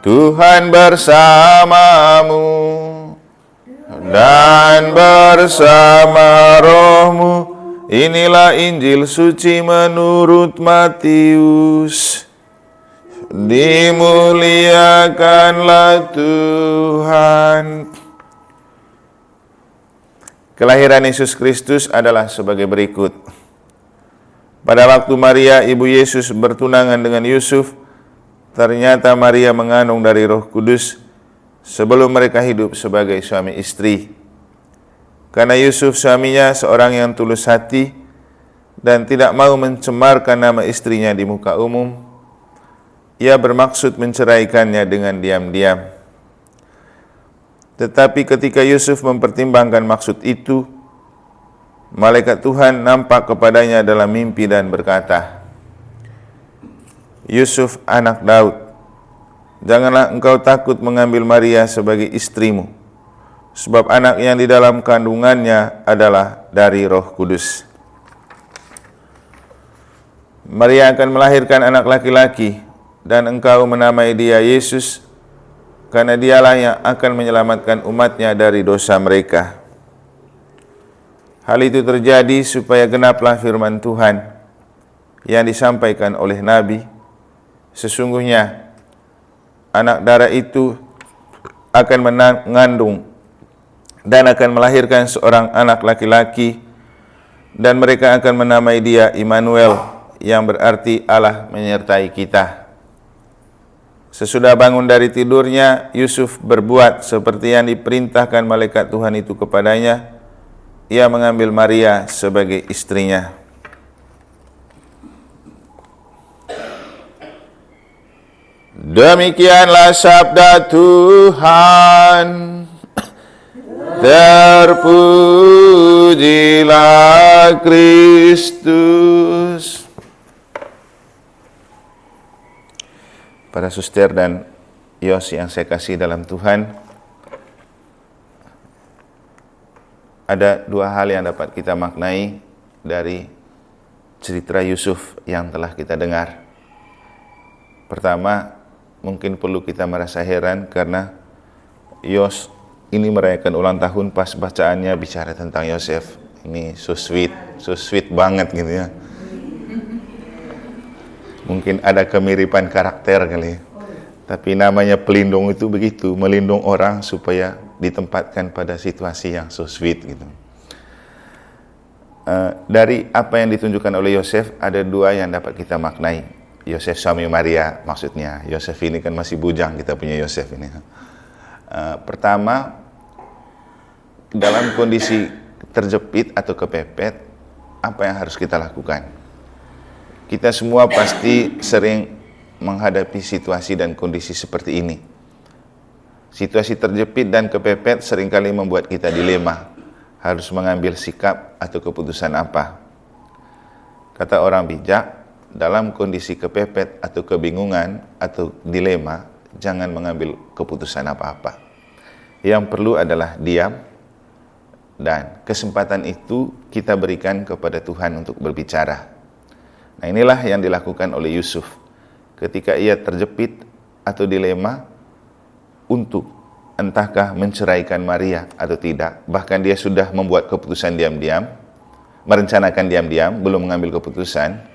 Tuhan bersamamu dan bersama rohmu. Inilah Injil suci menurut Matius. Dimuliakanlah Tuhan. Kelahiran Yesus Kristus adalah sebagai berikut. Pada waktu Maria, ibu Yesus, bertunangan dengan Yusuf, ternyata Maria mengandung dari Roh Kudus sebelum mereka hidup sebagai suami istri. Karena Yusuf suaminya seorang yang tulus hati dan tidak mau mencemarkan nama istrinya di muka umum, ia bermaksud menceraikannya dengan diam-diam. Tetapi ketika Yusuf mempertimbangkan maksud itu, malaikat Tuhan nampak kepadanya dalam mimpi dan berkata, "Yusuf, anak Daud, janganlah engkau takut mengambil Maria sebagai istrimu, sebab anak yang di dalam kandungannya adalah dari Roh Kudus. Maria akan melahirkan anak laki-laki, dan engkau menamai dia Yesus, karena dialah yang akan menyelamatkan umatnya dari dosa mereka." Hal itu terjadi supaya genaplah firman Tuhan yang disampaikan oleh Nabi, "Sesungguhnya anak darah itu akan mengandung dan akan melahirkan seorang anak laki-laki, dan mereka akan menamai dia Immanuel," yang berarti Allah menyertai kita. Sesudah bangun dari tidurnya, Yusuf berbuat seperti yang diperintahkan malaikat Tuhan itu kepadanya. Ia mengambil Maria sebagai istrinya. Demikianlah sabda Tuhan. Terpujilah Kristus. Para suster dan Yos yang saya kasih dalam Tuhan, ada dua hal yang dapat kita maknai dari cerita Yusuf yang telah kita dengar. Pertama, mungkin perlu kita merasa heran karena Yos ini merayakan ulang tahun pas bacaannya bicara tentang Yosef. Ini so sweet banget gitu ya. Mungkin ada kemiripan karakter kali, tapi namanya pelindung itu begitu, melindung orang supaya ditempatkan pada situasi yang so sweet gitu. Dari apa yang ditunjukkan oleh Yosef, ada dua yang dapat kita maknai. Yosef suami Maria maksudnya. Yosef ini kan masih bujang, kita punya Yosef ini. Pertama, dalam kondisi terjepit atau kepepet, apa yang harus kita lakukan? Kita semua pasti sering menghadapi situasi dan kondisi seperti ini. Situasi terjepit dan kepepet seringkali membuat kita dilema, harus mengambil sikap atau keputusan apa. Kata orang bijak, dalam kondisi kepepet atau kebingungan atau dilema, jangan mengambil keputusan apa-apa. Yang perlu adalah diam, dan kesempatan itu kita berikan kepada Tuhan untuk berbicara. Nah, inilah yang dilakukan oleh Yusuf ketika ia terjepit atau dilema untuk entahkah menceraikan Maria atau tidak. Bahkan dia sudah membuat keputusan diam-diam, merencanakan diam-diam, belum mengambil keputusan.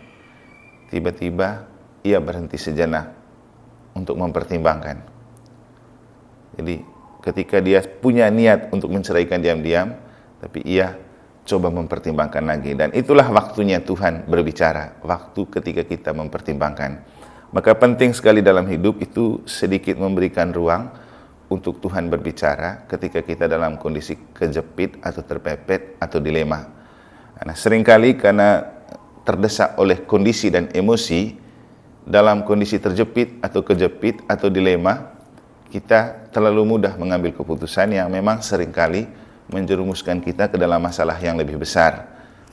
Tiba-tiba ia berhenti sejenak untuk mempertimbangkan. Jadi ketika dia punya niat untuk menceraikan diam-diam, tapi ia coba mempertimbangkan lagi. Dan itulah waktunya Tuhan berbicara, waktu ketika kita mempertimbangkan. Maka penting sekali dalam hidup itu sedikit memberikan ruang untuk Tuhan berbicara ketika kita dalam kondisi kejepit atau terpepet atau dilema. Nah, seringkali karena terdesak oleh kondisi dan emosi, dalam kondisi terjepit atau kejepit atau dilema, kita terlalu mudah mengambil keputusan yang memang seringkali menjerumuskan kita ke dalam masalah yang lebih besar.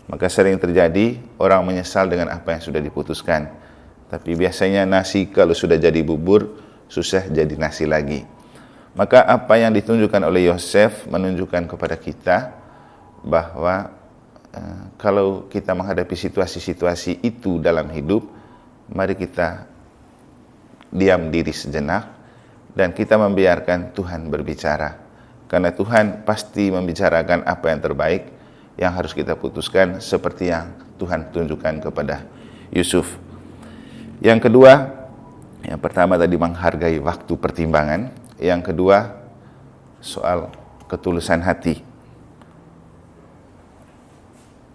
Maka sering terjadi orang menyesal dengan apa yang sudah diputuskan. Tapi biasanya nasi kalau sudah jadi bubur, susah jadi nasi lagi. Maka apa yang ditunjukkan oleh Yosef menunjukkan kepada kita bahwa kalau kita menghadapi situasi-situasi itu dalam hidup, mari kita diam diri sejenak dan kita membiarkan Tuhan berbicara. Karena Tuhan pasti membicarakan apa yang terbaik yang harus kita putuskan seperti yang Tuhan tunjukkan kepada Yusuf. Yang kedua, yang pertama tadi menghargai waktu pertimbangan. Yang kedua, soal ketulusan hati.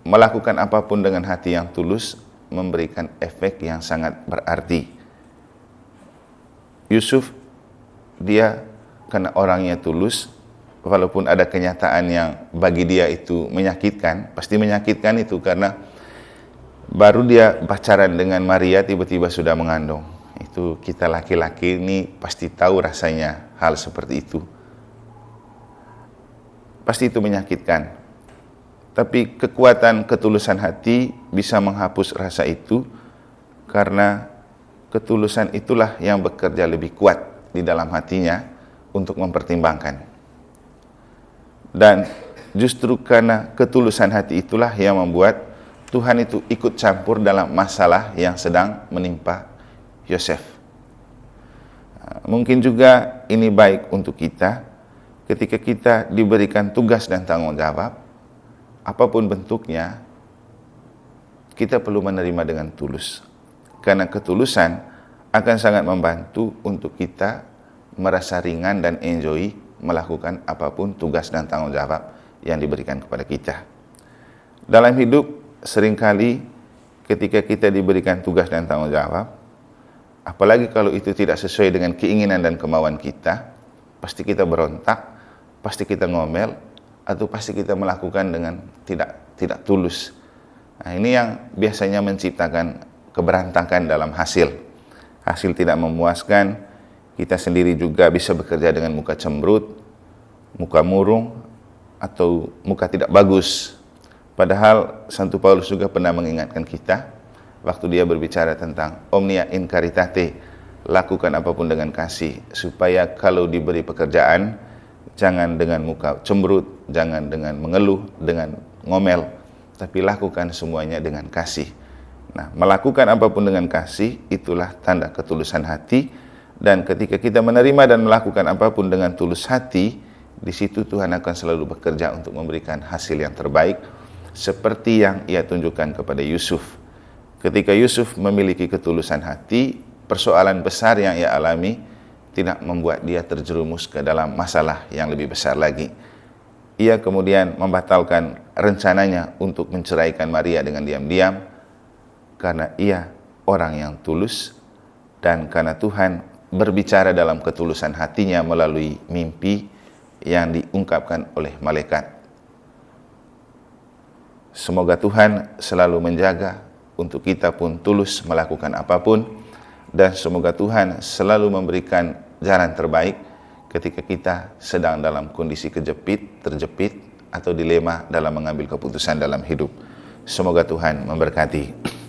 Melakukan apapun dengan hati yang tulus memberikan efek yang sangat berarti. Yusuf, dia karena orangnya tulus, walaupun ada kenyataan yang bagi dia itu menyakitkan, pasti menyakitkan itu karena baru dia pacaran dengan Maria tiba-tiba sudah mengandung. Itu kita laki-laki ini pasti tahu rasanya hal seperti itu. Pasti itu menyakitkan. Tapi kekuatan ketulusan hati bisa menghapus rasa itu karena ketulusan itulah yang bekerja lebih kuat di dalam hatinya untuk mempertimbangkan. Dan justru karena ketulusan hati itulah yang membuat Tuhan itu ikut campur dalam masalah yang sedang menimpa Yosef. Mungkin juga ini baik untuk kita ketika kita diberikan tugas dan tanggung jawab, apapun bentuknya, kita perlu menerima dengan tulus. Karena ketulusan akan sangat membantu untuk kita merasa ringan dan enjoy melakukan apapun tugas dan tanggung jawab yang diberikan kepada kita. Dalam hidup, seringkali ketika kita diberikan tugas dan tanggung jawab, apalagi kalau itu tidak sesuai dengan keinginan dan kemauan kita, pasti kita berontak, pasti kita ngomel, atau pasti kita melakukan dengan tidak tulus. Nah, ini yang biasanya menciptakan keberantakan dalam hasil. Hasil tidak memuaskan, kita sendiri juga bisa bekerja dengan muka cemberut, muka murung, atau muka tidak bagus. Padahal Santo Paulus juga pernah mengingatkan kita, waktu dia berbicara tentang omnia in caritate, lakukan apapun dengan kasih, supaya kalau diberi pekerjaan, jangan dengan muka cemberut, jangan dengan mengeluh, dengan ngomel, tapi lakukan semuanya dengan kasih. Nah, melakukan apapun dengan kasih, itulah tanda ketulusan hati. Dan ketika kita menerima dan melakukan apapun dengan tulus hati, di situ Tuhan akan selalu bekerja untuk memberikan hasil yang terbaik, seperti yang ia tunjukkan kepada Yusuf. Ketika Yusuf memiliki ketulusan hati, persoalan besar yang ia alami tidak membuat dia terjerumus ke dalam masalah yang lebih besar lagi. Ia kemudian membatalkan rencananya untuk menceraikan Maria dengan diam-diam, karena ia orang yang tulus, dan karena Tuhan berbicara dalam ketulusan hatinya melalui mimpi yang diungkapkan oleh malaikat. Semoga Tuhan selalu menjaga untuk kita pun tulus melakukan apapun, dan semoga Tuhan selalu memberikan jalan terbaik ketika kita sedang dalam kondisi terjepit, atau dilema dalam mengambil keputusan dalam hidup. Semoga Tuhan memberkati.